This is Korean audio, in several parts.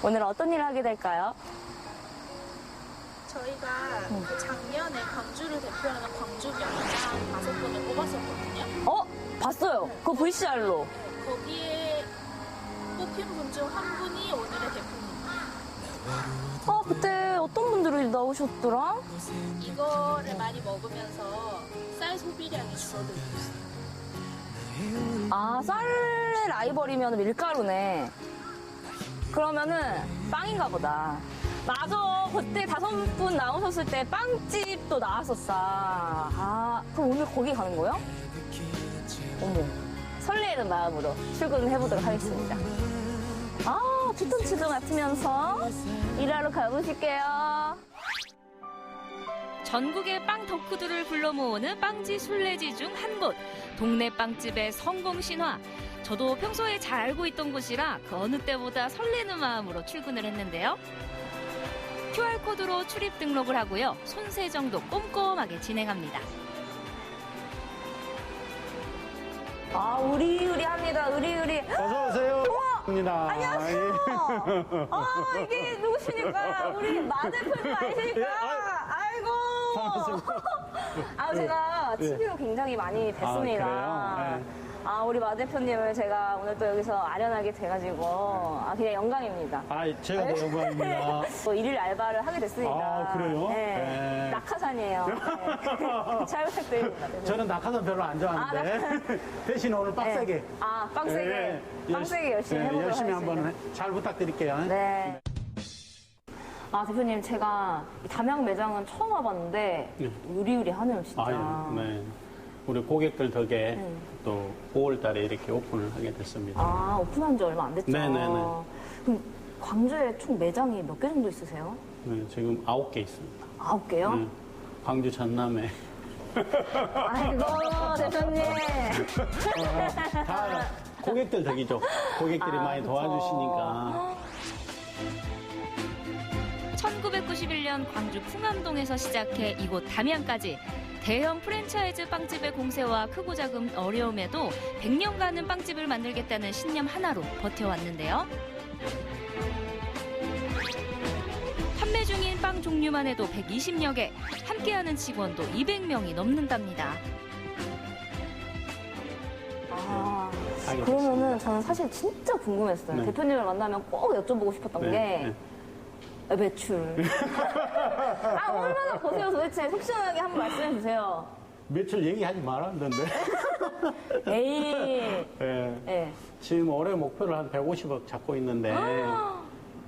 오늘 어떤 일을 하게 될까요? 저희가 그 작년에 광주를 대표하는 광주 명장 5분을 뽑았었거든요. 봤어요. 그거 VCR로. 거기에 뽑힌 분 중 한 분이 오늘의 대표님. 그때 어떤 분들이 나오셨더라? 이거를 많이 먹으면서 쌀 소비량이 줄어들고 있어요. 쌀의 라이벌이면 밀가루네. 그러면은 빵인가 보다. 맞아. 그때 5분 나오셨을 때 빵집도 나왔었어. 그럼 오늘 거기 가는 거예요? 어머. 설레이는 마음으로 출근을 해보도록 하겠습니다. 피톤치드 맡으면서 일하러 가보실게요. 전국의 빵 덕후들을 불러 모으는 빵지 순례지 중 한 곳. 동네 빵집의 성공 신화. 저도 평소에 잘 알고 있던 곳이라 그 어느 때보다 설레는 마음으로 출근을 했는데요. QR코드로 출입 등록을 하고요. 손세정도 꼼꼼하게 진행합니다. 의리의리합니다. 의리의리. 어서 오세요. 입니다. 안녕하세요. 이게 누구십니까? 우리 마 대표님 아니십니까? 아이고. 제가 TV로 굉장히 많이 뵀습니다. 그래요? 우리 마 대표님을 제가 오늘 또 여기서 아련하게 돼가지고 그냥 영광입니다. 제가 더 영광입니다. 또 일일 알바를 하게 됐으니까. 그래요? 네. 네. 낙하산이에요. 네. 잘 부탁드립니다. 저는 낙하산 별로 안 좋아하는데 대신 오늘 빡세게. 빡세게. 빡세게 열심히 해보도록 열심히 하겠습니다. 한번 잘 부탁드릴게요. 네. 대표님, 제가 이 담양 매장은 처음 와봤는데 의리의리하네요, 진짜. 네. 우리 고객들 덕에 또 5월 달에 이렇게 오픈을 하게 됐습니다. 오픈한 지 얼마 안 됐죠? 네네네. 그럼 광주에 총 매장이 몇 개 정도 있으세요? 네, 지금 9개 있습니다. 9개요? 네. 광주 전남에. 아이고, 대표님. 다 고객들 덕이죠. 고객들이 많이 그쵸. 도와주시니까. 1991년 광주 풍암동에서 시작해 이곳 담양까지 대형 프랜차이즈 빵집의 공세와 크고 작은 어려움에도 100년간은 빵집을 만들겠다는 신념 하나로 버텨왔는데요. 판매 중인 빵 종류만 해도 120여 개, 함께하는 직원도 200명이 넘는답니다. 그러면은 저는 사실 진짜 궁금했어요. 네. 대표님을 만나면 꼭 여쭤보고 싶었던 게 매출. 얼마나 버세요 도대체? 속 시원하게 한번 말씀해 주세요. 매출 얘기하지 말았는데. 에이. 네. 지금 올해 목표를 한 150억 잡고 있는데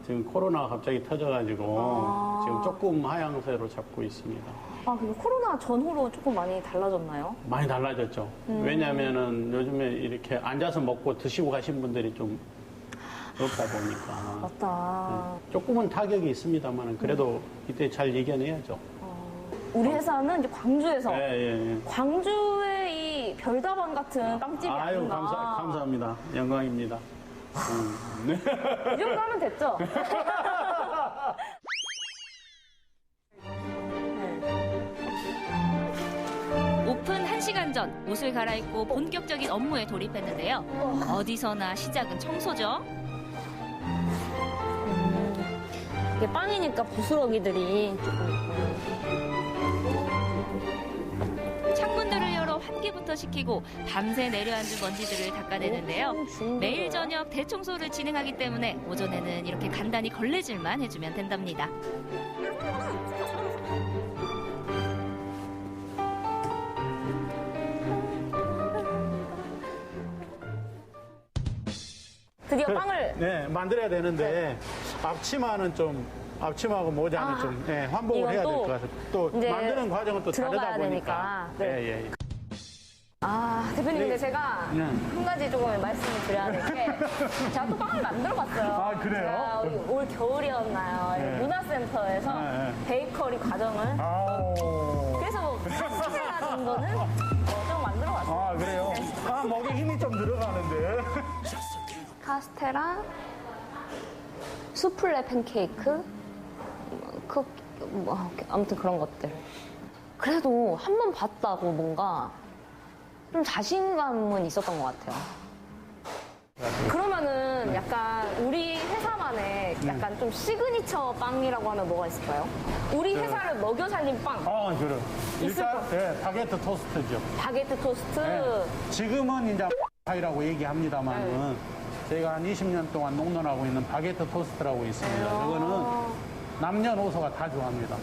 지금 코로나가 갑자기 터져가지고 지금 조금 하향세로 잡고 있습니다. 근데 코로나 전후로 조금 많이 달라졌나요? 많이 달라졌죠. 왜냐하면은 요즘에 이렇게 앉아서 먹고 드시고 가신 분들이 좀 없다 보니까. 맞다. 조금은 타격이 있습니다만 그래도 이때 잘 이겨내야죠. 우리 회사는 이제 광주에서 예. 광주의 이 별다방 같은 빵집이 아유, 아닌가. 감사합니다. 영광입니다. 네. 이 정도 하면 됐죠? 오픈 1시간 전 옷을 갈아입고 본격적인 업무에 돌입했는데요. 어디서나 시작은 청소죠. 이게 빵이니까 부스러기들이 조금 있고. 창문들을 열어 환기부터 시키고 밤새 내려앉은 먼지들을 닦아내는데요. 매일 저녁 대청소를 진행하기 때문에 오전에는 이렇게 간단히 걸레질만 해주면 된답니다. 드디어 빵을 네, 만들어야 되는데 앞치마하고 모자는 좀 환복을 해야 될 것 같아요. 또 이제 만드는 과정은 또 다르다 들어가야 보니까. 되니까. 예. 대표님, 근데 제가 네. 한 가지 조금 말씀을 드려야 될 게, 제가 또 빵을 만들어 봤어요. 그래요? 제가 올 겨울이었나요? 네. 문화센터에서 네. 베이커리 과정을. 그래서 뭐, 카스테라 같은 거는 좀 만들어 봤어요. 그래요? 목에 힘이 좀 들어가는데. 카스테라, 수플레 팬케이크, 아무튼 그런 것들. 그래도 한 번 봤다고 뭔가 좀 자신감은 있었던 것 같아요. 그러면은 약간 우리 회사만의 약간 좀 시그니처 빵이라고 하면 뭐가 있을까요? 우리 회사를 먹여 살린 빵. 그래. 있을 일단, 예, 바게트 토스트죠. 바게트 토스트. 예. 지금은 이제 파이라고 얘기합니다만은 네. 저희가 한 20년 동안 농론하고 있는 바게트 토스트라고 있습니다. 이거는 남녀노소가 다 좋아합니다.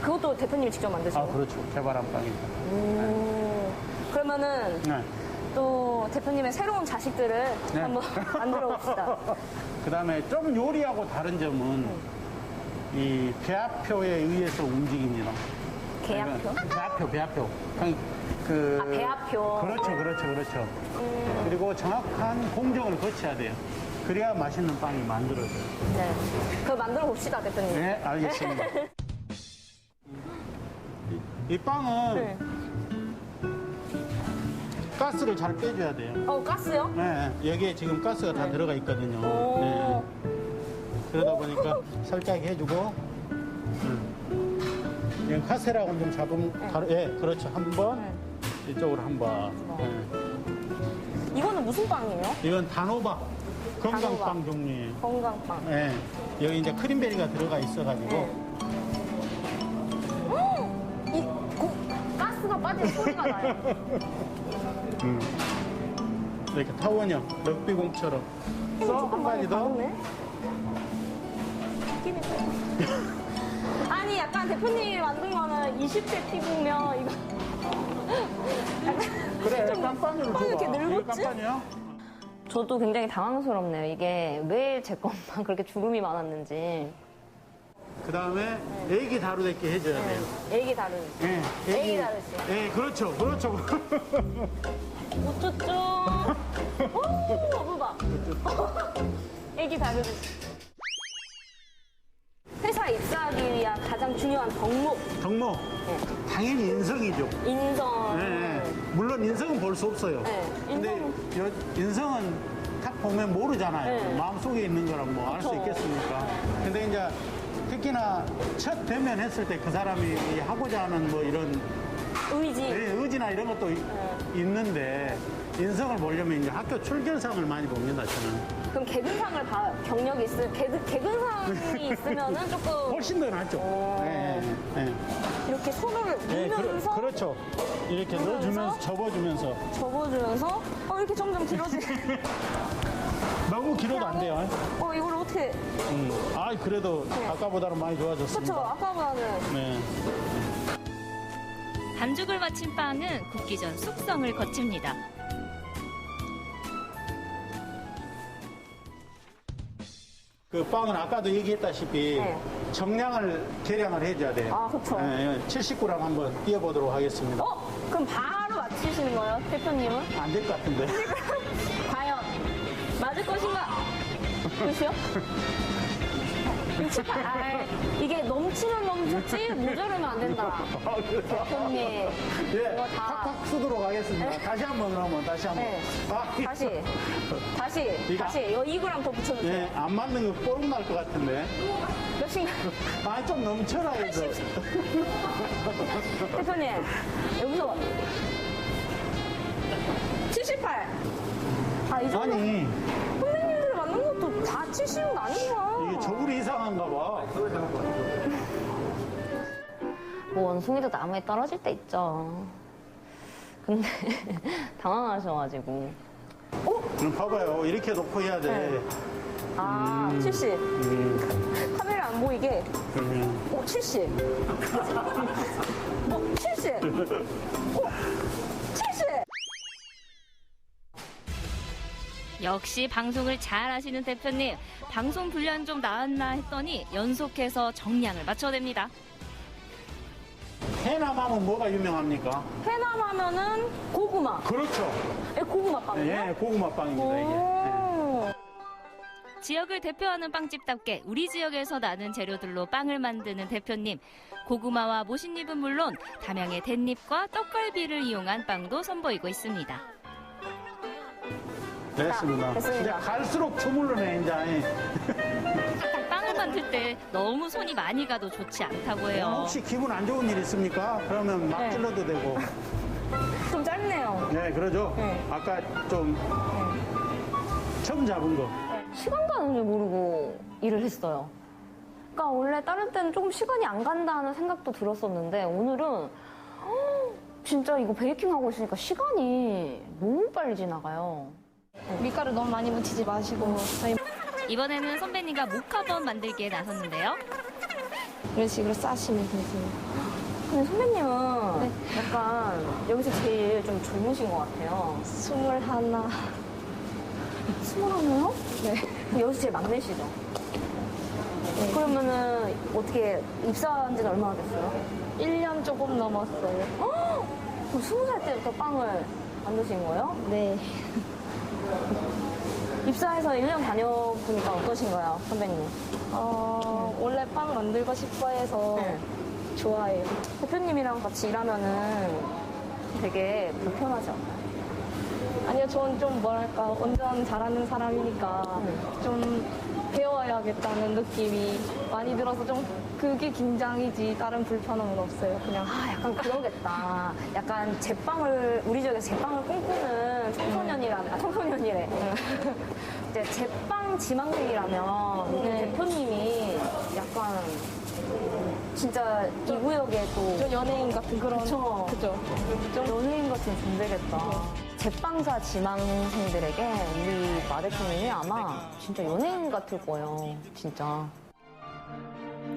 그것도 대표님이 직접 만드신 거예요? 그렇죠. 개발한 빵입니다. 그러면은 네. 또 대표님의 새로운 자식들을 네. 한번 만들어 봅시다. 그 다음에 좀 요리하고 다른 점은 이 배합표에 의해서 움직입니다. 계약표? 배합표. 배합표. 그렇죠. 그리고 정확한 공정을 거쳐야 돼요. 그래야 맛있는 빵이 만들어져요. 네. 그거 만들어 봅시다, 대표님. 네, 알겠습니다. 이 빵은 네. 가스를 잘 빼줘야 돼요. 가스요? 네, 여기에 지금 가스가 다 들어가 있거든요. 오. 네. 그러다 보니까 살짝 해주고, 카세라고는 좀 잡으면, 예, 그렇죠. 한 번, 이쪽으로 한 번. 네. 이거는 무슨 빵이에요? 이건 단호박, 건강빵 단호박. 종류예요. 건강빵. 예, 여기 이제 크림베리가 들어가 있어가지고, 가스가 빠진 소리가 나요. 이렇게 타원형, 럭비공처럼. 써? 한 가지 더. 느낌이 아니, 약간 대표님이 만든 거는 20대 피부면 이거. 그래, 좀 깜빵으로 빵이 이렇게 줘봐. 이거 늙었지? 깜빵이야? 저도 굉장히 당황스럽네요. 이게 왜 제 것만 그렇게 주름이 많았는지. 그 다음에 애기 다루대게 해줘야 돼요. 애기 다른. 예, 애기 다루지. 예, 그렇죠. 우쭈쭈. 오, 봐봐. 애기 다루지. 회사 입사하기 위한 가장 중요한 덕목. 덕목. 당연히 인성이죠. 인성. 예, 물론 인성은 볼 수 없어요. 네, 근데 인성은 딱 보면 모르잖아요. 네. 마음속에 있는 거랑 뭐 알 수 그쵸. 있겠습니까? 근데 이제 특히나 첫 대면 했을 때 그 사람이 하고자 하는 뭐 이런 의지. 의지나 이런 것도 있는데 인성을 보려면 이제 학교 출결상을 많이 봅니다, 저는. 그럼 개근상을 경력이 개근상이 있으면은 조금 훨씬 더 낫죠. 예, 예. 이렇게 손을 예, 밀면서 그렇죠. 이렇게 넣어주면서 접어주면서 접어주면서 이렇게 점점 길어지네. 너무 길어도 안 돼요. 이걸 어떻게? 그래도 아까보다는 많이 좋아졌습니다. 그렇죠. 아까보다는. 네. 반죽을 마친 빵은 굽기 전 숙성을 거칩니다. 그 빵은 아까도 얘기했다시피 네. 정량을 계량을 해줘야 돼요. 그렇죠. 70g 한번 띄워보도록 하겠습니다. 그럼 바로 맞히시는 거예요, 대표님은? 안 될 것 같은데. 과연 맞을 것인가? 그렇죠? 이게 넘치면 넘쳤지 모자르면 안 된다. 대표님. 예, 이거 다. 팍팍 쓰도록 하겠습니다. 다시 한번 그러면 다시 한번. 네. 아, 다시. 이거- 2g 더 붙여주세요. 예, 안 맞는 거 뽀록 날 것 같은데. 몇인가? 좀 넘쳐라 해서. 대표님, 여기서 78. 이 정도. 아니, 선생님들이 만든 것도 다 70은 아닌가? 이게 저울이 이상한가 봐. 뭐 원숭이도 나무에 떨어질 때 있죠. 근데 당황하셔가지고. 그럼 봐봐요. 이렇게 놓고 해야 돼. 70. 카메라 안 보이게. 그러면. 70. 70. 70. 역시 방송을 잘 하시는 대표님. 방송 분량 좀 나왔나 했더니 연속해서 정량을 맞춰냅니다. 해남하면 뭐가 유명합니까? 해남 하면은 고구마. 그렇죠. 고구마 빵이요? 예, 고구마 빵입니다, 이게. 오. 지역을 대표하는 빵집답게 우리 지역에서 나는 재료들로 빵을 만드는 대표님. 고구마와 모신잎은 물론 담양의 댄잎과 떡갈비를 이용한 빵도 선보이고 있습니다. 됐습니다. 됐습니다. 이제 갈수록 주물러내, 이제. 빵을 만들 때 너무 손이 많이 가도 좋지 않다고 해요. 혹시 기분 안 좋은 일 있습니까? 그러면 막 네. 찔러도 되고. 좀 짧네요. 네, 그러죠. 네. 아까 좀 처음 잡은 거. 시간 가는 줄 모르고 일을 했어요. 그러니까 원래 다른 때는 조금 시간이 안 간다는 생각도 들었었는데 오늘은 진짜 이거 베이킹 하고 있으니까 시간이 너무 빨리 지나가요. 밀가루 너무 많이 묻히지 마시고 저희 이번에는 선배님과 모카번 만들기에 나섰는데요. 이런 식으로 싸시면 되세요. 근데 선배님은 약간 여기서 제일 좀 젊으신 것 같아요. 21. 21이요? 네. 여기서 제일 막내시죠? 네. 그러면은 어떻게 입사한 지는 얼마나 됐어요? 1년 조금 넘었어요. 그럼 20살 때부터 빵을 만드신 거예요? 네. 입사해서 1년 다녀보니까 어떠신가요, 선배님? 원래 빵 만들고 싶어 해서 네. 좋아해요. 대표님이랑 같이 일하면은 되게 불편하지 않나요? 아니요, 저는 좀 뭐랄까, 운전 잘하는 사람이니까 좀 배워야겠다는 느낌이 많이 들어서 좀 그게 긴장이지 다른 불편함은 없어요. 그냥. 약간 그러겠다. 약간 제빵을, 우리 지역에서 제빵을 꿈꾸는 청소년이래. 이제 제빵 지망생이라면 우리 네. 대표님이 약간 진짜 이 구역에 또 좀 연예인 같은 그런. 그쵸. 좀 연예인 같은 존재겠다. 제빵사 지망생들에게 우리 마 대표님이 아마 진짜 연예인 같을 거예요. 진짜.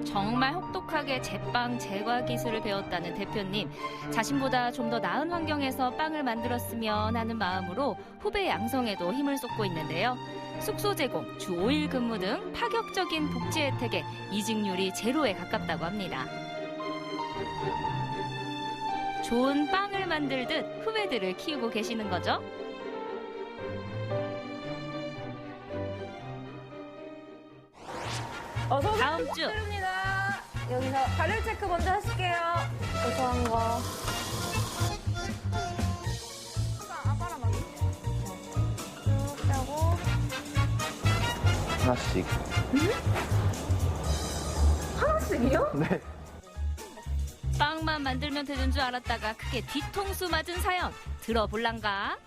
정말 혹독하게 제빵 제과 기술을 배웠다는 대표님. 자신보다 좀 더 나은 환경에서 빵을 만들었으면 하는 마음으로 후배 양성에도 힘을 쏟고 있는데요. 숙소 제공, 주 5일 근무 등 파격적인 복지 혜택에 이직률이 제로에 가깝다고 합니다. 좋은 빵을 만들듯 후배들을 키우고 계시는 거죠. 다음 주 여기서 발열 체크 먼저 하실게요. 고소한 거. 쭉 빼고. 하나씩. 하나씩이요? 네. 빵만 만들면 되는 줄 알았다가 크게 뒤통수 맞은 사연 들어볼란가?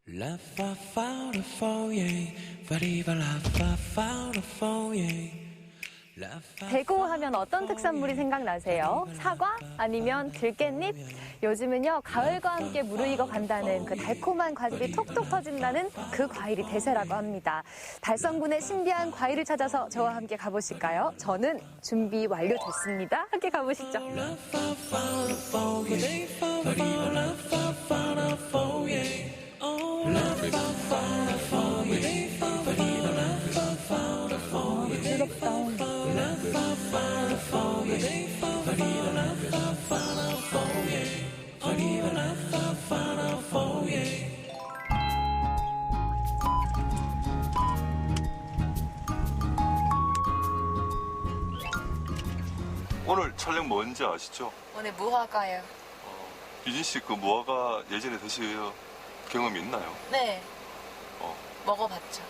La fa fa la fo ye, variva la fa fa la fo ye. La fa 대구 하면 어떤 특산물이 생각나세요? 사과? 아니면 들깻잎? 요즘은요, 가을과 함께 무르익어 간다는 그 달콤한 과즙이 톡톡 터진다는 그 과일이 대세라고 합니다. 달성군의 신비한 과일을 찾아서 저와 함께 가보실까요? 저는 준비 완료됐습니다. 함께 가보시죠. la fa fa la fo ye, variva la fa fa la fo ye. Oh, la fa fa la fo ye, variva la fa fa la fo ye. 뜨겁다. La fa fa la fo ye, variva la fa fa la fo ye. Variva la fa fa la fo ye. 오늘 촬영 뭔지 아시죠? 오늘 무화과요. 유진 씨 그 무화과 예전에 드실 경험이 있나요? 네. 어. 먹어봤죠.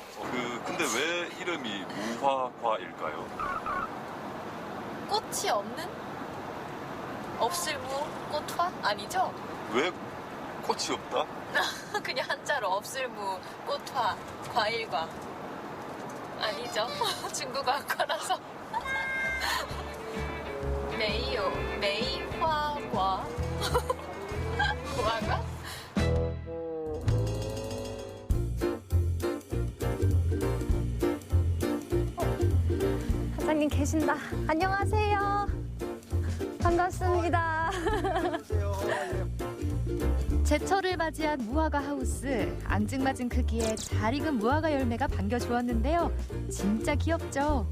근데 왜 이름이 무화과일까요? 꽃이 없는? 없을 무? 꽃화? 아니죠? 왜 꽃이 없다? 그냥 한자로 없을 무, 꽃화, 과일과. 아니죠. 중국어과라서. 메이요, 메이화과. 무화과? 사장님 계신다. 안녕하세요. 반갑습니다. 제철을 맞이한 무화과 하우스. 앙증맞은 크기에 잘 익은 무화과 열매가 반겨 주었는데요. 진짜 귀엽죠?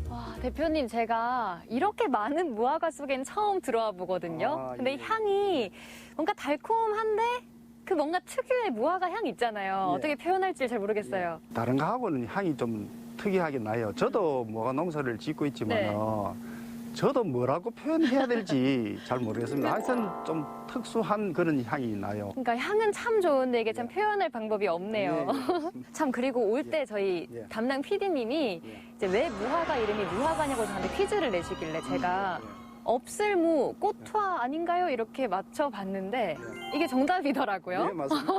와, 대표님, 제가 이렇게 많은 무화과 속엔 처음 들어와 보거든요. 근데 향이 뭔가 달콤한데 그 뭔가 특유의 무화과 향 있잖아요. 예. 어떻게 표현할지 잘 모르겠어요. 다른 거하고는 향이 좀 특이하게 나요. 저도 뭐가 농사를 짓고 있지만 저도 뭐라고 표현해야 될지 잘 모르겠습니다. 하여튼 좀 특수한 그런 향이 나요. 그러니까 향은 참 좋은데 이게 참 표현할 방법이 없네요. 참 그리고 올 때 저희 예. 담당 PD님이 이제 왜 무화과 이름이 무화과냐고 저한테 퀴즈를 내시길래 제가 없을무 꽃화 아닌가요? 이렇게 맞춰봤는데 이게 정답이더라고요. 네, 맞습니다.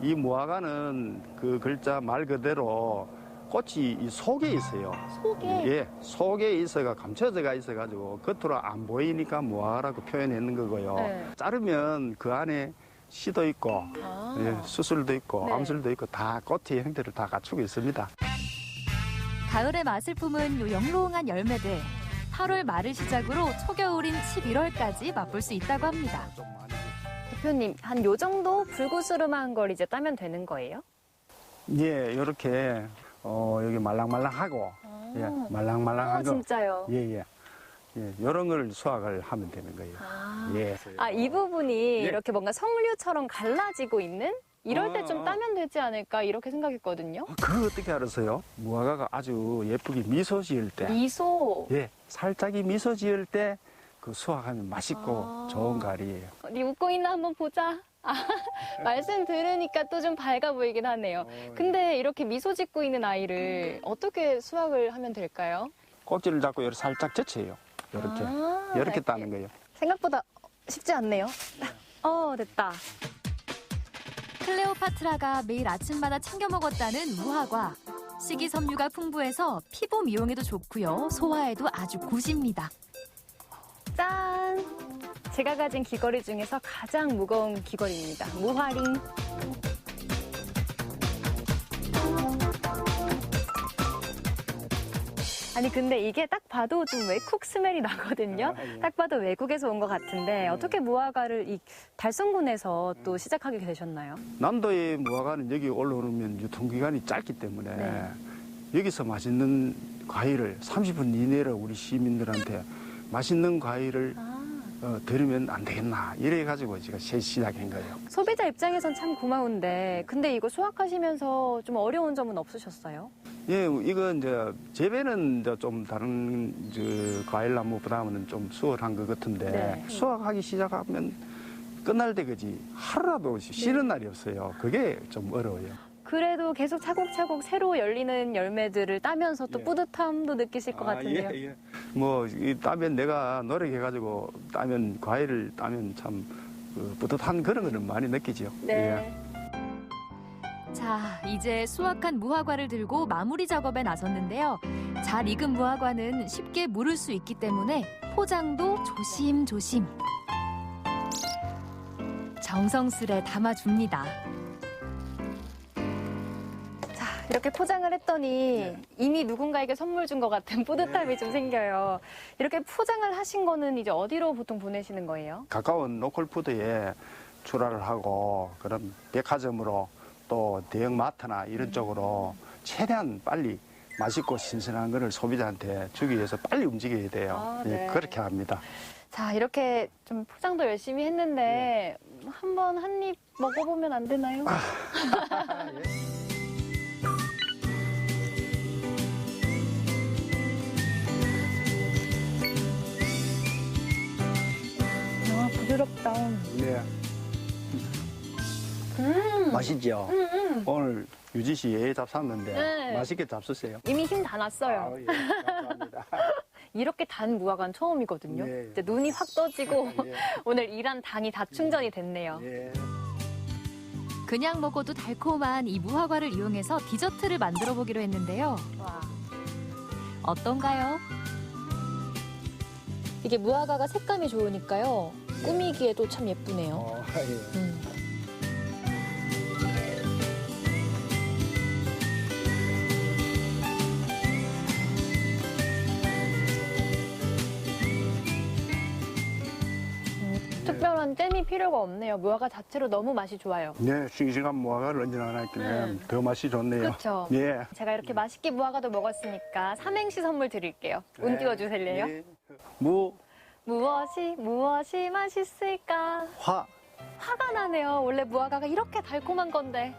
이 무화과는 그 글자 말 그대로 꽃이 이 속에 있어요. 속에? 예, 속에 있어가 감춰져가 있어가지고 겉으로 안 보이니까 무화과라고 표현했는 거고요. 네. 자르면 그 안에 씨도 있고 예, 수술도 있고 네. 암술도 있고 다 꽃의 형태를 다 갖추고 있습니다. 가을의 맛을 품은 요 영롱한 열매들. 8월 말을 시작으로 초겨울인 11월까지 맛볼 수 있다고 합니다. 대표님, 한 요 정도 불구스름한 걸 이제 따면 되는 거예요? 예, 이렇게 여기 말랑말랑하고 예, 말랑말랑한 거. 진짜요? 예. 이런 걸 수확을 하면 되는 거예요. 예. 이 부분이 예. 이렇게 뭔가 석류처럼 갈라지고 있는? 이럴 때 좀 따면 되지 않을까 이렇게 생각했거든요. 그거 어떻게 알았어요? 무화과가 아주 예쁘게 미소 지을 때. 미소. 예, 살짝이 미소 지을 때 그 수확하면 맛있고 좋은 가을이에요. 어디 웃고 있나 한번 보자. 말씀 들으니까 또 좀 밝아 보이긴 하네요. 근데 이렇게 미소 짓고 있는 아이를 어떻게 수확을 하면 될까요? 꼭지를 잡고 이렇게 살짝 젖혀요. 이렇게 따는 거예요. 생각보다 쉽지 않네요. 됐다. 클레오파트라가 매일 아침마다 챙겨 먹었다는 무화과. 식이섬유가 풍부해서 피부 미용에도 좋고요. 소화에도 아주 굿입니다. 짠! 제가 가진 귀걸이 중에서 가장 무거운 귀걸이입니다. 무화링. 아니 근데 이게 딱 봐도 좀 외국 스멜이 나거든요. 딱 봐도 외국에서 온 것 같은데 어떻게 무화과를 이 달성군에서 또 시작하게 되셨나요? 남도의 무화과는 여기 올라오면 유통기간이 짧기 때문에 여기서 맛있는 과일을 30분 이내로 우리 시민들한테 맛있는 과일을 드리면 안 되겠나 이래가지고 제가 시작한 거예요. 소비자 입장에선 참 고마운데 근데 이거 수확하시면서 좀 어려운 점은 없으셨어요? 예, 이거 이제 재배는 이제 좀 다른 과일나무보다는 좀 수월한 것 같은데 수확하기 시작하면 끝날 때까지 하루라도 쉬는 날이 없어요. 그게 좀 어려워요. 그래도 계속 차곡차곡 새로 열리는 열매들을 따면서 또 뿌듯함도 느끼실 것 같은데요. 예. 뭐 따면 내가 노력해가지고 따면 과일을 따면 참 뿌듯한 그런 거는 많이 느끼죠. 네. 자, 이제 수확한 무화과를 들고 마무리 작업에 나섰는데요. 잘 익은 무화과는 쉽게 무를 수 있기 때문에 포장도 조심조심. 정성스레 담아줍니다. 자, 이렇게 포장을 했더니 이미 누군가에게 선물 준 것 같은 뿌듯함이 좀 생겨요. 이렇게 포장을 하신 거는 이제 어디로 보통 보내시는 거예요? 가까운 로컬푸드에 출하를 하고 그런 백화점으로 또 대형 마트나 이런 쪽으로 최대한 빨리 맛있고 신선한 거를 소비자한테 주기 위해서 빨리 움직여야 돼요. 예, 그렇게 합니다. 자, 이렇게 좀 포장도 열심히 했는데 한번 한 입 먹어보면 안 되나요? 부드럽다. 네. 맛있죠? 오늘 유지 씨 예 잡쌌는데 맛있게 잡수세요. 이미 힘 다 났어요. 예, 감사합니다. 이렇게 단 무화과는 처음이거든요. 네. 이제 눈이 확 떠지고 예. 오늘 일한 당이 다 충전이 됐네요. 예. 그냥 먹어도 달콤한 이 무화과를 이용해서 디저트를 만들어 보기로 했는데요. 와. 어떤가요? 이게 무화과가 색감이 좋으니까요. 꾸미기에도 참 예쁘네요. 예. 특별한 잼이 필요가 없네요. 무화과 자체로 너무 맛이 좋아요. 네, 싱싱한 무화과를 얹어 놨길래 더 맛이 좋네요. 그렇죠. 예. 제가 이렇게 맛있게 무화과도 먹었으니까 삼행시 선물 드릴게요. 운 띄워주실래요? 예. 무엇이 맛있을까? 화가 나네요. 원래 무화과가 이렇게 달콤한 건데.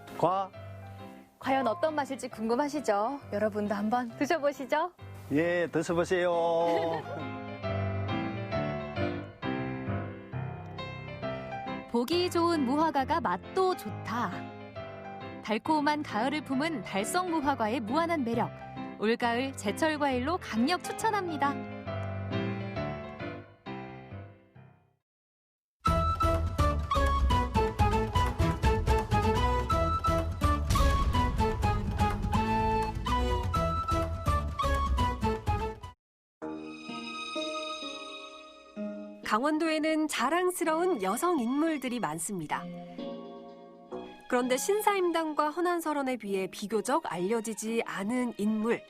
과연 어떤 맛일지 궁금하시죠? 여러분도 한번 드셔보시죠. 예, 드셔보세요. 보기 좋은 무화과가 맛도 좋다. 달콤한 가을을 품은 달성 무화과의 무한한 매력. 올가을 제철 과일로 강력 추천합니다. 강원도에는 자랑스러운 여성 인물들이 많습니다. 그런데 신사임당과 헌안설원에 비해 비교적 알려지지 않은 인물,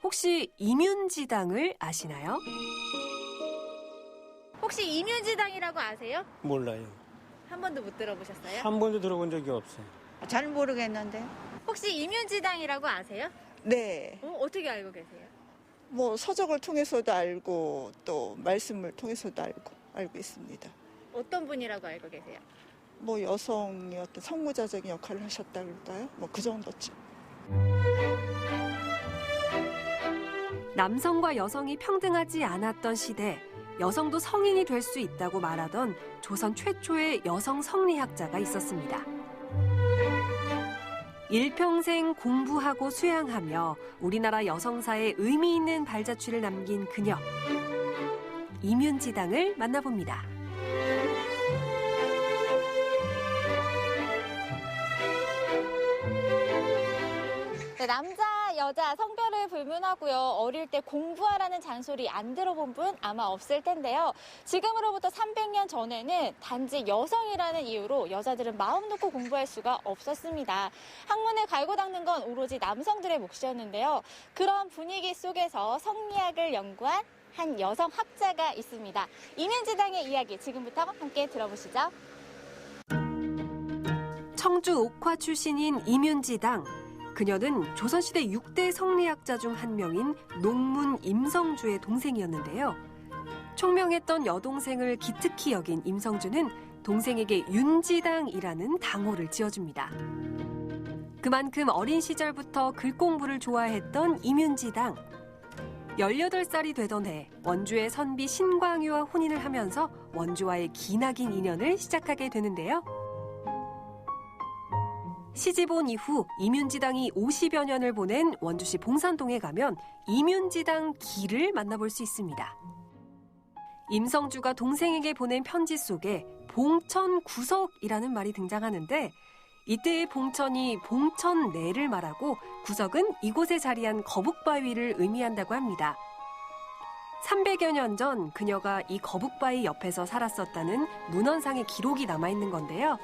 혹시 임윤지당을 아시나요? 혹시 임윤지당이라고 아세요? 몰라요. 한 번도 못 들어보셨어요? 한 번도 들어본 적이 없어요. 잘 모르겠는데. 혹시 임윤지당이라고 아세요? 네. 어떻게 알고 계세요? 뭐 서적을 통해서도 알고 또 말씀을 통해서도 알고 있습니다. 어떤 분이라고 알고 계세요? 뭐 여성의 어떤 성무자적인 역할을 하셨다 그럴까요? 뭐 그 정도쯤. 남성과 여성이 평등하지 않았던 시대, 여성도 성인이 될 수 있다고 말하던 조선 최초의 여성 성리학자가 있었습니다. 일평생 공부하고 수양하며 우리나라 여성사에 의미 있는 발자취를 남긴 그녀. 임윤지당을 만나봅니다. 네, 남자, 여자 성별을 불문하고요. 어릴 때 공부하라는 잔소리 안 들어본 분 아마 없을 텐데요. 지금으로부터 300년 전에는 단지 여성이라는 이유로 여자들은 마음 놓고 공부할 수가 없었습니다. 학문을 갈고 닦는 건 오로지 남성들의 몫이었는데요. 그런 분위기 속에서 성리학을 연구한 한 여성 학자가 있습니다. 임윤지당의 이야기 지금부터 함께 들어보시죠. 청주 옥화 출신인 임윤지당. 그녀는 조선시대 6대 성리학자 중 한 명인 농문 임성주의 동생이었는데요. 총명했던 여동생을 기특히 여긴 임성주는 동생에게 윤지당이라는 당호를 지어줍니다. 그만큼 어린 시절부터 글 공부를 좋아했던 임윤지당. 18살이 되던 해 원주의 선비 신광유와 혼인을 하면서 원주와의 기나긴 인연을 시작하게 되는데요. 시집 온 이후 임윤지당이 50여 년을 보낸 원주시 봉산동에 가면 임윤지당 기를 만나볼 수 있습니다. 임성주가 동생에게 보낸 편지 속에 봉천구석이라는 말이 등장하는데 이때의 봉천이 봉천내를 말하고 구석은 이곳에 자리한 거북바위를 의미한다고 합니다. 300여 년 전 그녀가 이 거북바위 옆에서 살았었다는 문헌상의 기록이 남아있는 건데요.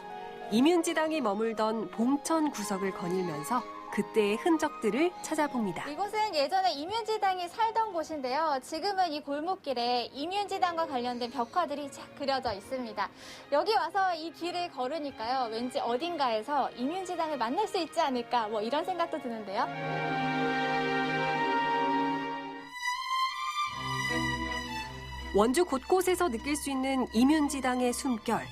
임윤지당이 머물던 봉천구석을 거닐면서 그때의 흔적들을 찾아봅니다. 이곳은 예전에 임윤지당이 살던 곳인데요. 지금은 이 골목길에 임윤지당과 관련된 벽화들이 쫙 그려져 있습니다. 여기 와서 이 길을 걸으니까요. 왠지 어딘가에서 임윤지당을 만날 수 있지 않을까 뭐 이런 생각도 드는데요. 원주 곳곳에서 느낄 수 있는 임윤지당의 숨결.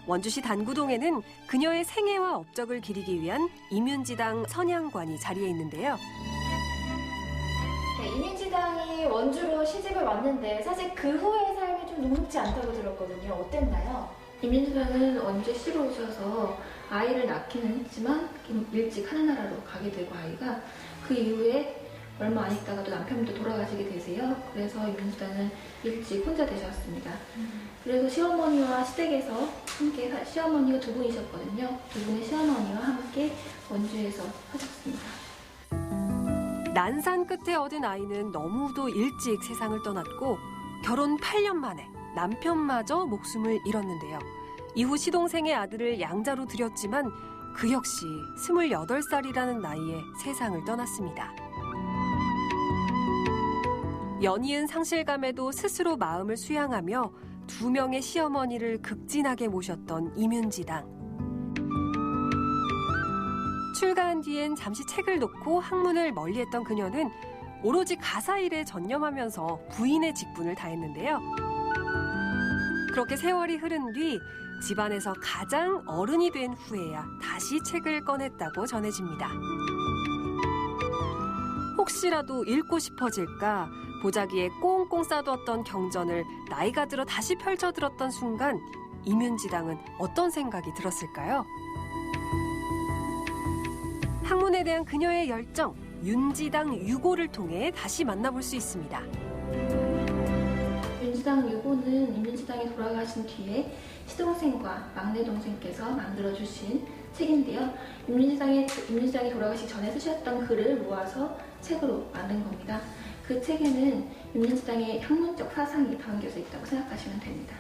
원주시 단구동에는 그녀의 생애와 업적을 기리기 위한 임윤지당 선양관이 자리해 있는데요. 네, 임윤지당이 원주로 시집을 왔는데 사실 그 후의 삶이 좀 녹록지 않다고 들었거든요. 어땠나요? 임윤지당은 원주시로 오셔서 아이를 낳기는 했지만 일찍 하늘나라로 가게 되고 아이가 그 이후에 얼마 안 있다가 또 남편도 돌아가시게 되세요. 그래서 임윤지당은 일찍 혼자 되셨습니다. 그래서 시어머니와 시댁에서 함께 시어머니가 두 분이셨거든요. 두 분의 시어머니와 함께 원주에서 하셨습니다. 난산 끝에 얻은 아이는 너무도 일찍 세상을 떠났고 결혼 8년 만에 남편마저 목숨을 잃었는데요. 이후 시동생의 아들을 양자로 들였지만 그 역시 28살이라는 나이에 세상을 떠났습니다. 연이은 상실감에도 스스로 마음을 수양하며 2명의 시어머니를 극진하게 모셨던 임윤지당. 출가한 뒤엔 잠시 책을 놓고 학문을 멀리했던 그녀는 오로지 가사일에 전념하면서 부인의 직분을 다했는데요. 그렇게 세월이 흐른 뒤 집안에서 가장 어른이 된 후에야 다시 책을 꺼냈다고 전해집니다. 혹시라도 읽고 싶어질까 보자기에 꽁꽁 싸두었던 경전을 나이가 들어 다시 펼쳐들었던 순간 이뮨지당은 어떤 생각이 들었을까요? 학문에 대한 그녀의 열정, 윤지당 유고를 통해 다시 만나볼 수 있습니다. 윤지당 유고는 이뮨지당이 돌아가신 뒤에 시동생과 막내 동생께서 만들어주신 책인데요. 이뮨지당이 돌아가시기 전에 쓰셨던 글을 모아서 책으로 만든 겁니다. 그 책에는 이뮨지당의 학문적 사상이 담겨져 있다고 생각하시면 됩니다.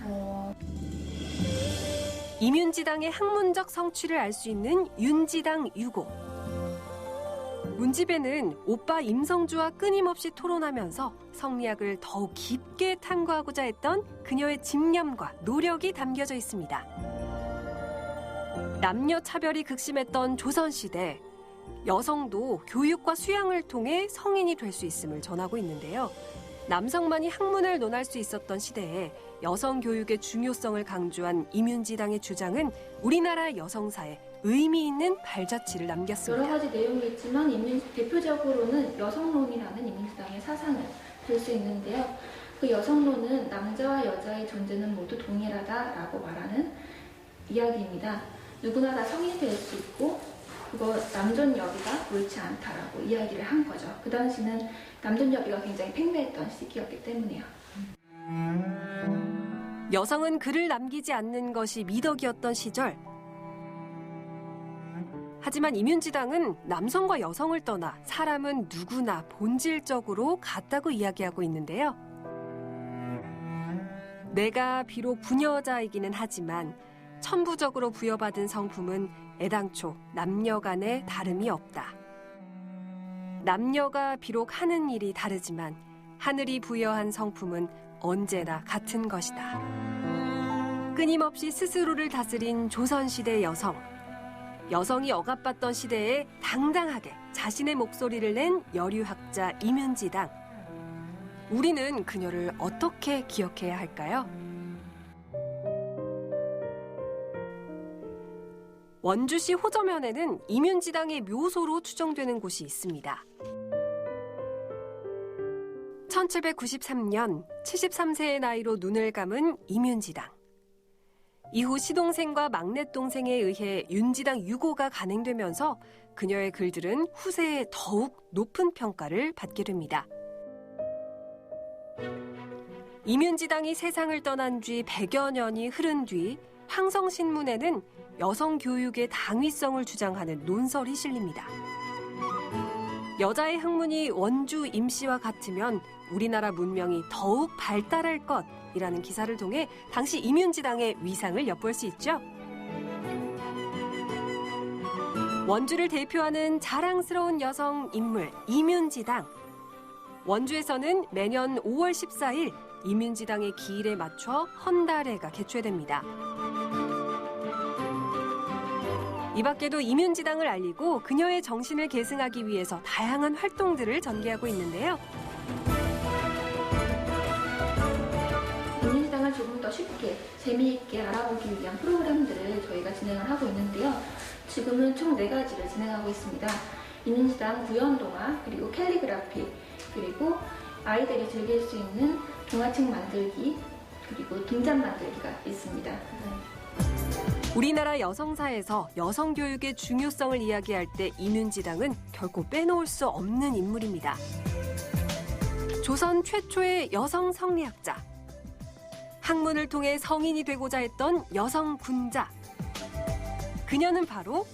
이뮨지당의 학문적 성취를 알 수 있는 윤지당 유고. 문집에는 오빠 임성주와 끊임없이 토론하면서 성리학을 더욱 깊게 탐구하고자 했던 그녀의 집념과 노력이 담겨져 있습니다. 남녀 차별이 극심했던 조선시대, 여성도 교육과 수양을 통해 성인이 될 수 있음을 전하고 있는데요. 남성만이 학문을 논할 수 있었던 시대에 여성 교육의 중요성을 강조한 이뮨지당의 주장은 우리나라 여성사에 의미 있는 발자취를 남겼습니다. 여러 가지 내용이 있지만 대표적으로는 여성론이라는 이뮨지당의 사상을 볼 수 있는데요. 그 여성론은 남자와 여자의 존재는 모두 동일하다라고 말하는 이야기입니다. 누구나 다 성인이 될 수 있고 그거 남존여비가 옳지 않다라고 이야기를 한 거죠. 그 당시는 남존여비가 굉장히 팽배했던 시기였기 때문에요. 여성은 글을 남기지 않는 것이 미덕이었던 시절. 하지만 이뮨지당은 남성과 여성을 떠나 사람은 누구나 본질적으로 같다고 이야기하고 있는데요. 내가 비록 부녀자이기는 하지만 천부적으로 부여받은 성품은 애당초 남녀 간에 다름이 없다. 남녀가 비록 하는 일이 다르지만 하늘이 부여한 성품은 언제나 같은 것이다. 끊임없이 스스로를 다스린 조선시대 여성. 여성이 억압받던 시대에 당당하게 자신의 목소리를 낸 여류학자 이뮨지당. 우리는 그녀를 어떻게 기억해야 할까요? 원주시 호저면에는 이뮨지당의 묘소로 추정되는 곳이 있습니다. 1793년 73세의 나이로 눈을 감은 이뮨지당. 이후 시동생과 막내동생에 의해 윤지당 유고가 간행되면서 그녀의 글들은 후세에 더욱 높은 평가를 받게 됩니다. 이뮨지당이 세상을 떠난 지 100여 년이 흐른 뒤 황성신문에는 여성 교육의 당위성을 주장하는 논설이 실립니다. 여자의 학문이 원주 임씨와 같으면 우리나라 문명이 더욱 발달할 것이라는 기사를 통해 당시 이뮨지당의 위상을 엿볼 수 있죠. 원주를 대표하는 자랑스러운 여성 인물 이뮨지당. 원주에서는 매년 5월 14일 이뮨지당의 기일에 맞춰 헌달회가 개최됩니다. 이 밖에도 이뮨지당을 알리고 그녀의 정신을 계승하기 위해서 다양한 활동들을 전개하고 있는데요. 이뮨지당을 조금 더 쉽게 재미있게 알아보기 위한 프로그램들을 저희가 진행을 하고 있는데요. 지금은 총 4가지를 진행하고 있습니다. 이뮨지당 구연동화, 그리고 캘리그라피, 그리고 아이들이 즐길 수 있는 동화책 만들기, 그리고 등잔 만들기가 있습니다. 우리나라 여성사에서 여성 교육의 중요성을 이야기할 때 이뮨지당은 결코 빼놓을 수 없는 인물입니다. 조선 최초의 여성 성리학자. 학문을 통해 성인이 되고자 했던 여성 군자. 그녀는 바로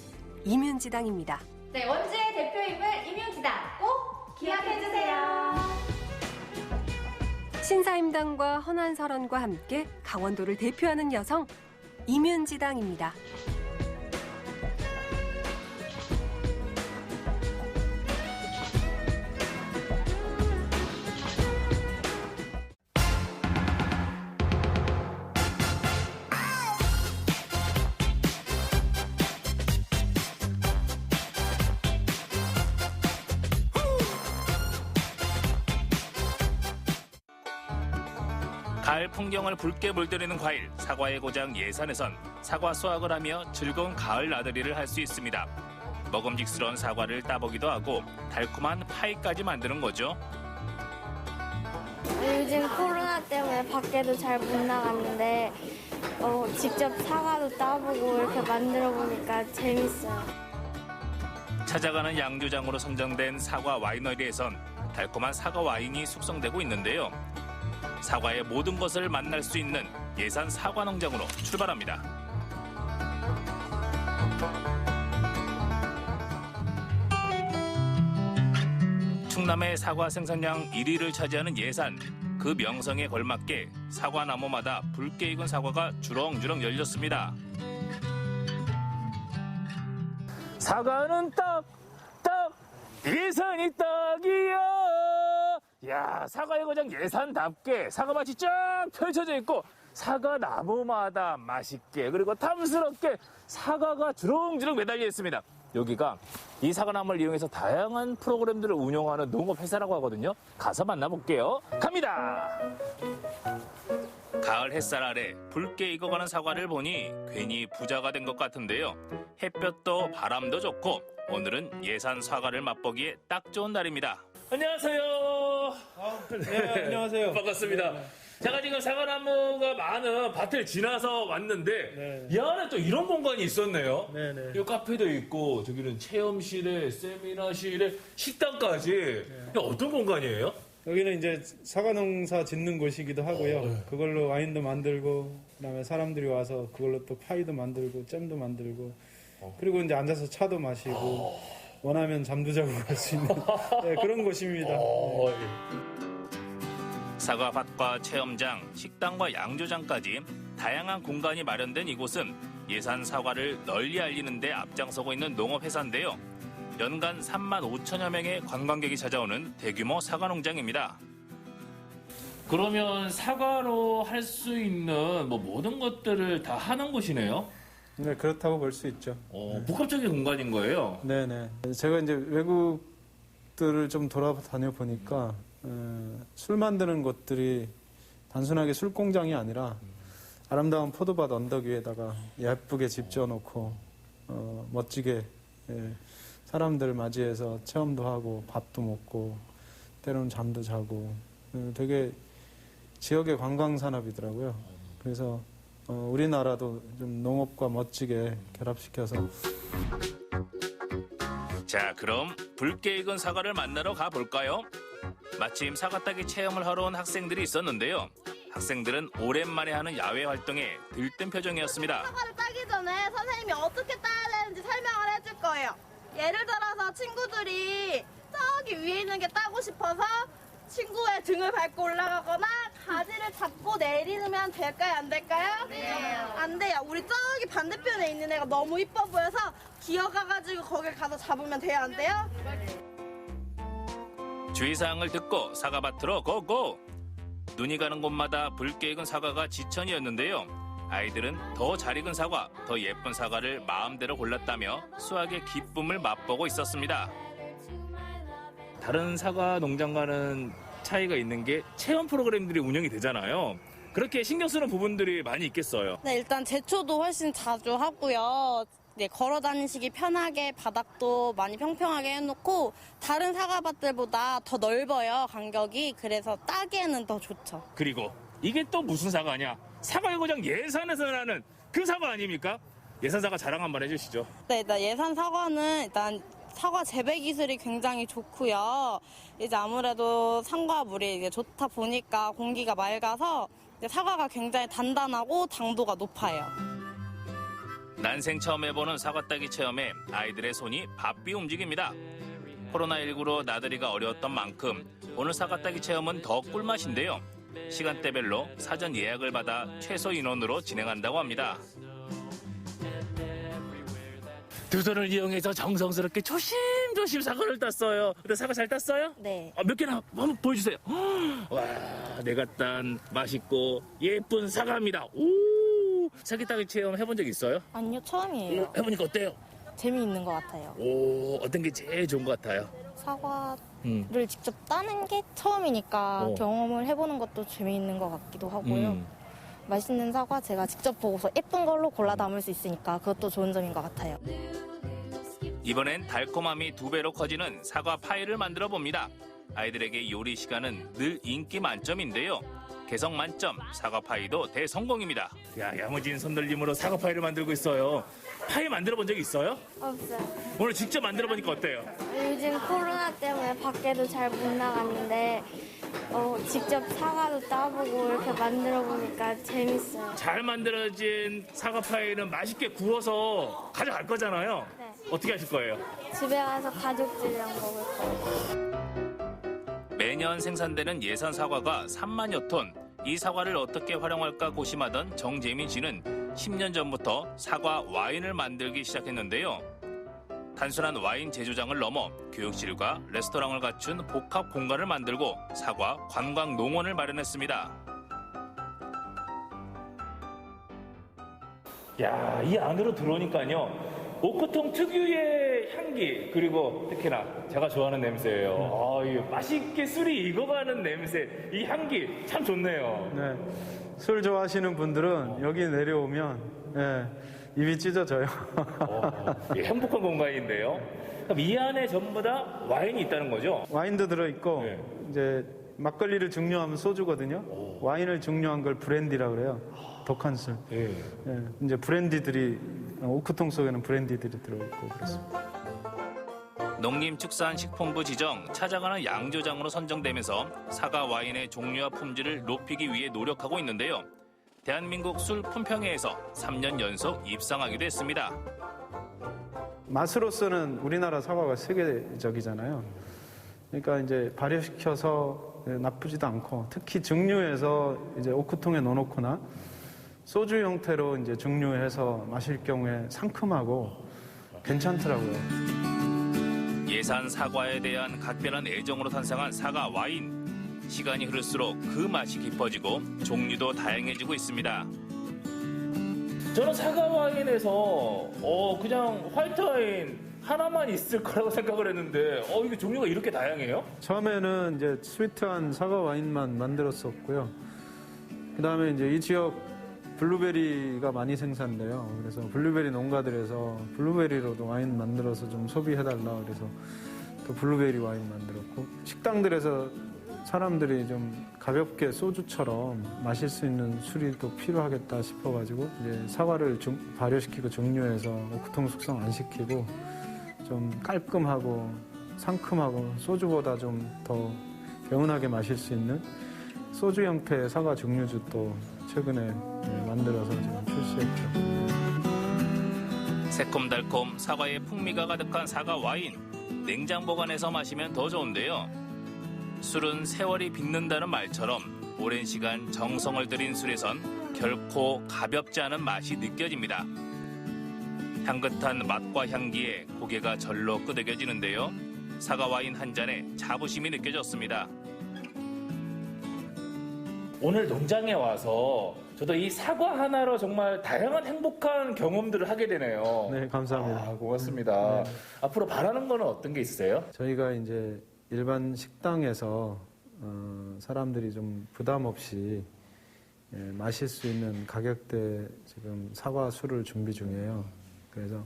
이뮨지당입니다. 네, 원주의 대표인물 이뮨지당 꼭 기억해주세요. 신사임당과 헌안설원과 함께 강원도를 대표하는 여성 이뮨지당입니다. 가을 풍경을 붉게 물들이는 과일, 사과의 고장 예산에선 사과 수확을 하며 즐거운 가을 나들이를 할 수 있습니다. 먹음직스러운 사과를 따보기도 하고 달콤한 파이까지 만드는 거죠. 요즘 코로나 때문에 밖에도 잘 못 나갔는데 직접 사과도 따보고 이렇게 만들어 보니까 재밌어요. 찾아가는 양조장으로 선정된 사과 와이너리에선 달콤한 사과 와인이 숙성되고 있는데요. 사과의 모든 것을 만날 수 있는 예산 사과 농장으로 출발합니다. 충남의 사과 생산량 1위를 차지하는 예산. 그 명성에 걸맞게 사과나무마다 붉게 익은 사과가 주렁주렁 열렸습니다. 사과는 딱 예산이 딱이야. 야, 사과의 고장 예산답게 사과밭이 쫙 펼쳐져 있고 사과 나무마다 맛있게 그리고 탐스럽게 사과가 주렁주렁 매달려 있습니다. 여기가 이 사과나무를 이용해서 다양한 프로그램들을 운영하는 농업회사라고 하거든요. 가서 만나볼게요. 갑니다. 가을 햇살 아래 붉게 익어가는 사과를 보니 괜히 부자가 된 것 같은데요. 햇볕도 바람도 좋고 오늘은 예산 사과를 맛보기에 딱 좋은 날입니다. 안녕하세요. 네, 안녕하세요. 반갑습니다. 제가 지금 사과나무가 많은 밭을 지나서 왔는데 이 안에 또 이런 공간이 있었네요. 이 카페도 있고 저기는 체험실에 세미나실에 식당까지. 어떤 공간이에요? 여기는 이제 사과 농사 짓는 곳이기도 하고요. 그걸로 와인도 만들고 그다음에 사람들이 와서 그걸로 또 파이도 만들고 잼도 만들고 그리고 이제 앉아서 차도 마시고 원하면 잠도 자고 갈 수 있는 그런 곳입니다. 사과밭과 체험장, 식당과 양조장까지 다양한 공간이 마련된 이곳은 예산 사과를 널리 알리는 데 앞장서고 있는 농업회사인데요. 연간 3만 5천여 명의 관광객이 찾아오는 대규모 사과 농장입니다. 그러면 사과로 할 수 있는 모든 것들을 다 하는 곳이네요? 네, 그렇다고 볼 수 있죠. 복합적인 공간인 거예요? 네네. 제가 이제 외국들을 좀 돌아다녀 보니까 술 만드는 곳들이 단순하게 술 공장이 아니라 아름다운 포도밭 언덕 위에다가 예쁘게 집 지어놓고 멋지게 사람들 맞이해서 체험도 하고 밥도 먹고 때로는 잠도 자고 되게 지역의 관광 산업이더라고요. 그래서 우리나라도 좀 농업과 멋지게 결합시켜서. 자, 그럼 붉게 익은 사과를 만나러 가볼까요? 마침 사과 따기 체험을 하러 온 학생들이 있었는데요. 학생들은 오랜만에 하는 야외 활동에 들뜬 표정이었습니다. 사과를 따기 전에 선생님이 어떻게 따야 되는지 설명을 해줄 거예요. 예를 들어서 친구들이 저기 위에 있는 게 따고 싶어서 친구의 등을 밟고 올라가거나 가지를 잡고 내리면 될까요? 안 될까요? 네. 안 돼요. 우리 저기 반대편에 있는 애가 너무 이뻐 보여서 기어가가지고 거길 가서 잡으면 돼요? 안 돼요? 주의사항을 듣고 사과밭으로 고고! 눈이 가는 곳마다 붉게 익은 사과가 지천이었는데요. 아이들은 더 잘 익은 사과, 더 예쁜 사과를 마음대로 골랐다며 수확의 기쁨을 맛보고 있었습니다. 다른 사과 농장과는 차이가 있는 게 체험 프로그램들이 운영이 되잖아요. 그렇게 신경 쓰는 부분들이 많이 있겠어요. 네, 일단 제초도 훨씬 자주 하고요. 네, 걸어 다니시기 편하게 바닥도 많이 평평하게 해놓고 다른 사과밭들보다 더 넓어요, 간격이. 그래서 따기에는 더 좋죠. 그리고 이게 또 무슨 사과냐? 사과의 고장 예산에서 나는 그 사과 아닙니까? 예산 사과 자랑 한번 해주시죠. 네, 일단 예산 사과는 일단 사과 재배 기술이 굉장히 좋고요. 이제 아무래도 산과 물이 이제 좋다 보니까 공기가 맑아서 이제 사과가 굉장히 단단하고 당도가 높아요. 난생 처음 해보는 사과 따기 체험에 아이들의 손이 바삐 움직입니다. 코로나19로 나들이가 어려웠던 만큼 오늘 사과 따기 체험은 더 꿀맛인데요. 시간대별로 사전 예약을 받아 최소 인원으로 진행한다고 합니다. 두 손을 이용해서 정성스럽게 조심조심 사과를 땄어요. 근데 사과 잘 땄어요? 네. 몇 개나 한번 보여주세요. 와, 내가 딴 맛있고 예쁜 사과입니다. 오, 사과 따기 체험 해본 적 있어요? 아니요, 처음이에요. 해보니까 어때요? 재미있는 것 같아요. 오, 어떤 게 제일 좋은 것 같아요? 사과를 직접 따는 게 처음이니까 경험을 해보는 것도 재미있는 것 같기도 하고요. 맛있는 사과 제가 직접 보고서 예쁜 걸로 골라 담을 수 있으니까 그것도 좋은 점인 것 같아요. 이번엔 달콤함이 2배로 커지는 사과 파이를 만들어 봅니다. 아이들에게 요리 시간은 늘 인기 만점인데요. 개성 만점, 사과파이도 대성공입니다. 야, 야무진 손놀림으로 사과파이를 만들고 있어요. 파이 만들어 본 적 있어요? 없어요. 오늘 직접 만들어 보니까 어때요? 요즘 코로나 때문에 밖에도 잘 못 나갔는데 직접 사과도 따보고 이렇게 만들어 보니까 재밌어요. 잘 만들어진 사과파이는 맛있게 구워서 가져갈 거잖아요. 네. 어떻게 하실 거예요? 집에 가서 가족들이랑 먹을 거예요. 매년 생산되는 예산 사과가 3만여 톤. 이 사과를 어떻게 활용할까 고심하던 정재민 씨는 10년 전부터 사과 와인을 만들기 시작했는데요. 단순한 와인 제조장을 넘어 교육실과 레스토랑을 갖춘 복합 공간을 만들고 사과 관광 농원을 마련했습니다. 야, 이 안으로 들어오니까요. 오크통 특유의 향기, 그리고 특히나 제가 좋아하는 냄새예요. 이 맛있게 술이 익어가는 냄새, 이 향기 참 좋네요. 네. 술 좋아하시는 분들은 여기 내려오면 입이 찢어져요. 행복한 공간인데요. 그럼 이 안에 전부 다 와인이 있다는 거죠? 와인도 들어있고 이제 막걸리를 증류하면 소주거든요. 와인을 증류한 걸 브랜디라고 그래요. 독한 술. 이제 브랜디들이 오크통 속에는 브랜디들이 들어있고 그렇습니다. 농림축산식품부 지정 찾아가는 양조장으로 선정되면서 사과 와인의 종류와 품질을 높이기 위해 노력하고 있는데요. 대한민국 술 품평회에서 3년 연속 입상하기도 했습니다. 맛으로서는 우리나라 사과가 세계적이잖아요. 그러니까 이제 발효시켜서 나쁘지도 않고 특히 증류해서 이제 오크통에 넣어놓거나 소주 형태로 이제 증류해서 마실 경우에 상큼하고 괜찮더라고요. 예산 사과에 대한 각별한 애정으로 탄생한 사과 와인. 시간이 흐를수록 그 맛이 깊어지고 종류도 다양해지고 있습니다. 저는 사과 와인에서 그냥 화이트 와인 하나만 있을 거라고 생각을 했는데 이게 종류가 이렇게 다양해요? 처음에는 이제 스위트한 사과 와인만 만들었었고요. 그다음에 이제 이 지역 블루베리가 많이 생산돼요. 그래서 블루베리 농가들에서 블루베리로도 와인 만들어서 좀 소비해달라 그래서 또 블루베리 와인 만들었고 식당들에서 사람들이 좀 가볍게 소주처럼 마실 수 있는 술이 또 필요하겠다 싶어가지고 이제 사과를 발효시키고 증류해서 오크통 숙성 안 시키고 좀 깔끔하고 상큼하고 소주보다 좀 더 개운하게 마실 수 있는 소주 형태의 사과 증류주 또 최근에 만들어서 지금 출시했죠. 새콤달콤 사과의 풍미가 가득한 사과 와인. 냉장 보관해서 마시면 더 좋은데요. 술은 세월이 빚는다는 말처럼 오랜 시간 정성을 들인 술에선 결코 가볍지 않은 맛이 느껴집니다. 향긋한 맛과 향기에 고개가 절로 끄덕여지는데요. 사과 와인 한 잔에 자부심이 느껴졌습니다. 오늘 농장에 와서 저도 이 사과 하나로 정말 다양한 행복한 경험들을 하게 되네요. 네, 감사합니다. 고맙습니다. 네. 앞으로 바라는 거는 어떤 게 있으세요? 저희가 이제 일반 식당에서 사람들이 좀 부담 없이 마실 수 있는 가격대 지금 사과 술을 준비 중이에요. 그래서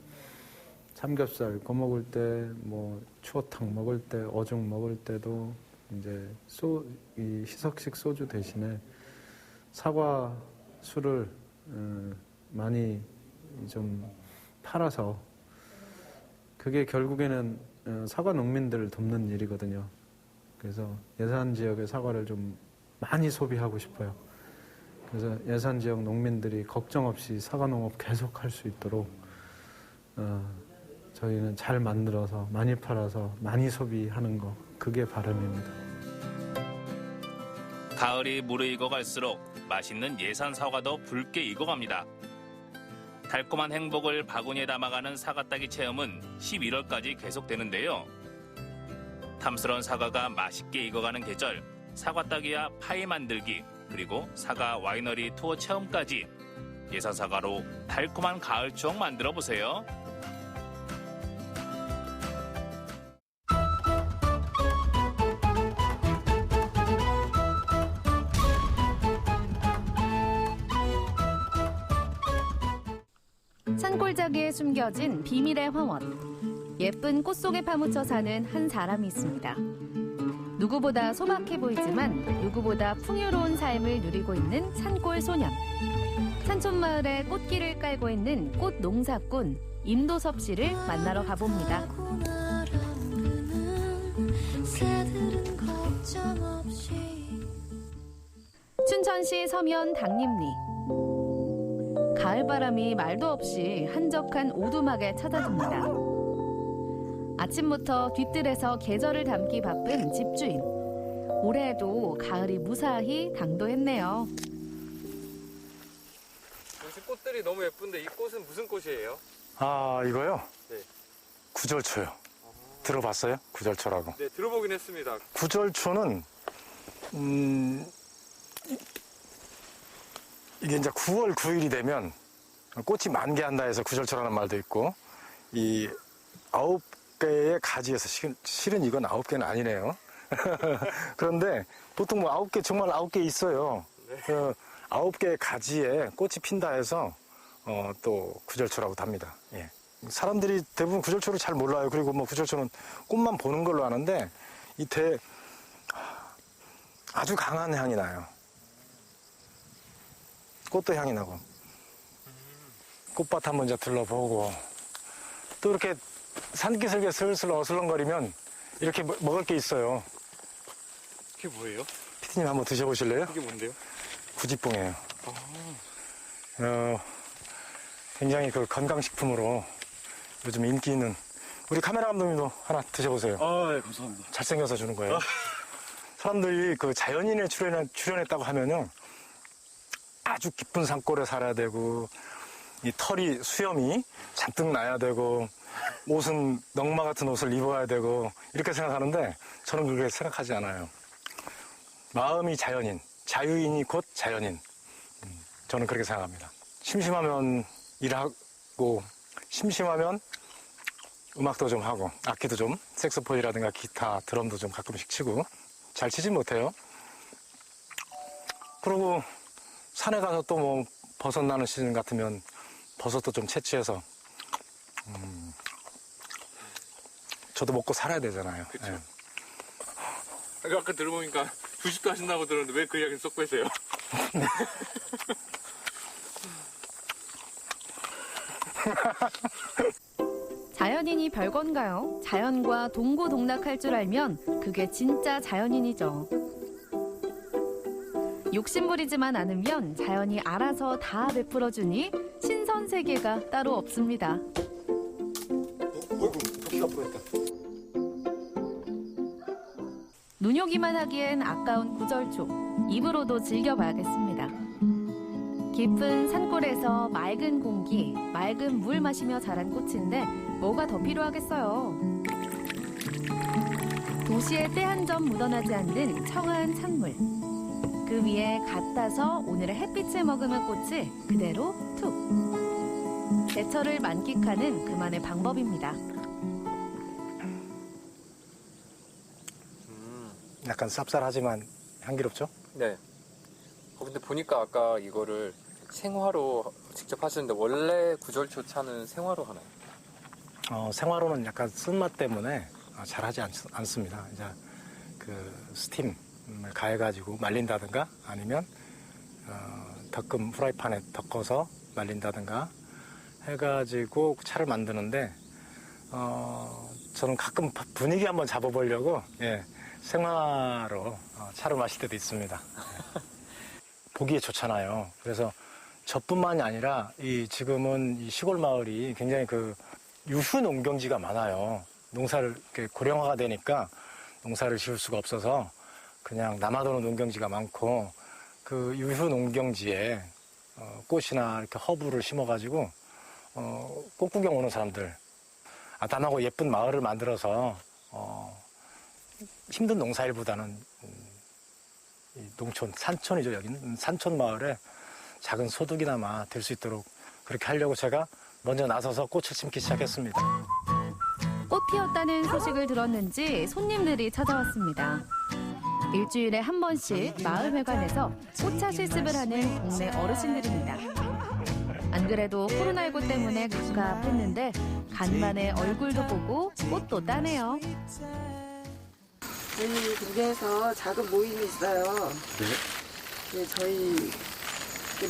삼겹살 구워 먹을 때, 뭐 추어탕 먹을 때, 어죽 먹을 때도 이제 이 희석식 소주 대신에 사과 술을 많이 좀 팔아서 그게 결국에는 사과 농민들을 돕는 일이거든요. 그래서 예산 지역의 사과를 좀 많이 소비하고 싶어요. 그래서 예산 지역 농민들이 걱정 없이 사과 농업 계속할 수 있도록 저희는 잘 만들어서 많이 팔아서 많이 소비하는 거 그게 바람입니다. 가을이 무르익어 갈수록 맛있는 예산 사과도 붉게 익어갑니다. 달콤한 행복을 바구니에 담아가는 사과 따기 체험은 11월까지 계속되는데요. 탐스러운 사과가 맛있게 익어가는 계절, 사과 따기와 파이 만들기, 그리고 사과 와이너리 투어 체험까지 예산 사과로 달콤한 가을 추억 만들어 보세요. 산골짜기에 숨겨진 비밀의 화원. 예쁜 꽃 속에 파묻혀 사는 한 사람이 있습니다. 누구보다 소박해 보이지만 누구보다 풍요로운 삶을 누리고 있는 산골 소년. 산촌마을에 꽃길을 깔고 있는 꽃 농사꾼 임도섭 씨를 만나러 가봅니다. 춘천시 서면 당림리. 가을바람이 말도 없이 한적한 오두막에 찾아듭니다. 아침부터 뒤뜰에서 계절을 담기 바쁜 집주인. 올해에도 가을이 무사히 당도했네요. 요새 꽃들이 너무 예쁜데 이 꽃은 무슨 꽃이에요? 아, 이거요? 네. 구절초요. 들어봤어요? 구절초라고. 네, 들어보긴 했습니다. 구절초는 이게 이제 9월 9일이 되면 꽃이 만개한다 해서 구절초라는 말도 있고, 이 9개의 가지에서 실은 이건 9개는 아니네요. 그런데 보통 뭐 9개, 정말 9개 있어요. 네. 9개의 가지에 꽃이 핀다 해서 또 구절초라고 합니다. 예. 사람들이 대부분 구절초를 잘 몰라요. 그리고 뭐 구절초는 꽃만 보는 걸로 아는데 아주 강한 향이 나요. 꽃도 향이 나고. 꽃밭 한번 이제 둘러보고 또 이렇게 산기슭에 슬슬 어슬렁거리면 이렇게 먹을 게 있어요. 그게 뭐예요? 피디님 한번 드셔보실래요? 이게 뭔데요? 구지뽕이에요. 굉장히 그 건강식품으로 요즘 인기 있는, 우리 카메라 감독님도 하나 드셔보세요. 아, 네, 감사합니다. 잘생겨서 주는 거예요. 사람들이 그 자연인에 출연했다고 하면은 아주 깊은 산골에 살아야 되고, 이 털이, 수염이 잔뜩 나야 되고, 옷은 넝마 같은 옷을 입어야 되고, 이렇게 생각하는데 저는 그렇게 생각하지 않아요. 마음이 자연인, 자유인이 곧 자연인. 저는 그렇게 생각합니다. 심심하면 일하고, 심심하면 음악도 좀 하고, 악기도 좀, 색소폰이라든가 기타, 드럼도 좀 가끔씩 치고, 잘 치진 못해요. 그리고 산에 가서 또 뭐 버섯 나는 시즌 같으면 버섯도 좀 채취해서, 저도 먹고 살아야 되잖아요. 그쵸. 예. 아까 들어보니까 주식도 하신다고 들었는데 왜 그 이야기는 쏙 빼세요? 자연인이 별건가요? 자연과 동고동락할 줄 알면 그게 진짜 자연인이죠. 욕심부리지만 않으면 자연이 알아서 다 베풀어주니 신선세계가 따로 없습니다. 눈요기만 하기엔 아까운 구절초, 입으로도 즐겨봐야겠습니다. 깊은 산골에서 맑은 공기, 맑은 물 마시며 자란 꽃인데 뭐가 더 필요하겠어요. 도시의 때 한 점 묻어나지 않는 청아한 찬물. 그 위에 갓 따서 오늘의 햇빛을 머금은 꽃을 그대로 툭. 제철을 만끽하는 그만의 방법입니다. 약간 쌉쌀하지만 향기롭죠? 네. 근데 보니까 아까 이거를 생화로 직접 하시는데 원래 구절초 차는 생화로 하나요? 생화로는 약간 쓴맛 때문에 잘하지 않습니다. 이제 그 스팀을 가해가지고 말린다든가 아니면 덕금 프라이팬에 덮어서 말린다든가 해가지고 차를 만드는데 저는 가끔 분위기 한번 잡아보려고 생화로 차를 마실 때도 있습니다. 보기에 좋잖아요. 그래서 저뿐만이 아니라 지금은 이 시골 마을이 굉장히 그 유휴 농경지가 많아요. 농사를 이렇게 고령화가 되니까 농사를 지을 수가 없어서 그냥 남아도는 농경지가 많고 그 유휴 농경지에 꽃이나 이렇게 허브를 심어가지고 꽃 구경 오는 사람들, 아담하고 예쁜 마을을 만들어서 힘든 농사일보다는 농촌, 산촌이죠. 여기는 산촌 마을에 작은 소득이나마 될 수 있도록 그렇게 하려고 제가 먼저 나서서 꽃을 심기 시작했습니다. 꽃 피었다는 소식을 들었는지 손님들이 찾아왔습니다. 일주일에 한 번씩 마을회관에서 꽃차 실습을 하는 동네 어르신들입니다. 안 그래도 코로나19 때문에 갑갑했는데 간만에 얼굴도 보고 꽃도 따네요. 저희 동네에서 작은 모임이 있어요. 네, 저희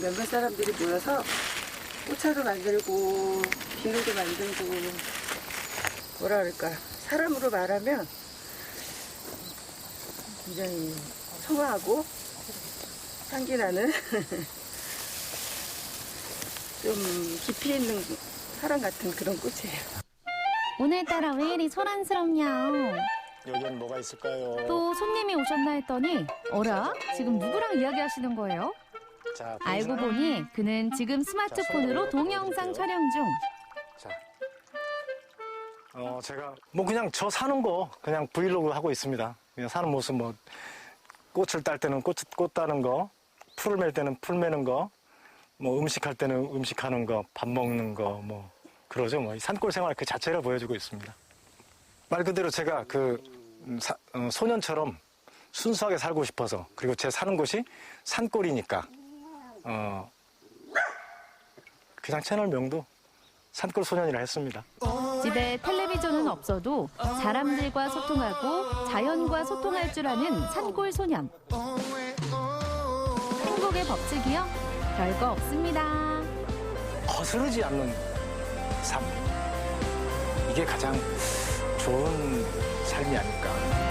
몇몇 사람들이 모여서 꽃차도 만들고 비누도 만들고 뭐라 그럴까 사람으로 말하면 굉장히 청아하고 향기 나는 좀 깊이 있는 사랑 같은 그런 꽃이에요. 오늘따라 왜 이리 소란스럽냐. 여기엔 뭐가 있을까요? 또 손님이 오셨나 했더니 어라? 지금 누구랑 이야기하시는 거예요? 자, 알고 보니 그는 지금 스마트폰으로 동영상 촬영 중. 제가 뭐 그냥 저 사는 거 그냥 브이로그 하고 있습니다. 그냥 사는 모습 뭐 꽃을 딸 때는 꽃 따는 거, 풀을 맬 때는 풀 매는 거, 뭐 음식할 때는 음식하는 거, 밥 먹는 거 뭐 그러죠. 뭐 산골 생활 그 자체를 보여주고 있습니다. 말 그대로 제가 소년처럼 순수하게 살고 싶어서 그리고 제 사는 곳이 산골이니까 그냥 채널명도 산골 소년이라 했습니다. 집에 텔레비전은 없어도 사람들과 소통하고 자연과 소통할 줄 아는 산골 소년. 행복의 법칙이요? 별거 없습니다. 거스르지 않는 삶. 이게 가장 좋은 삶이 아닐까.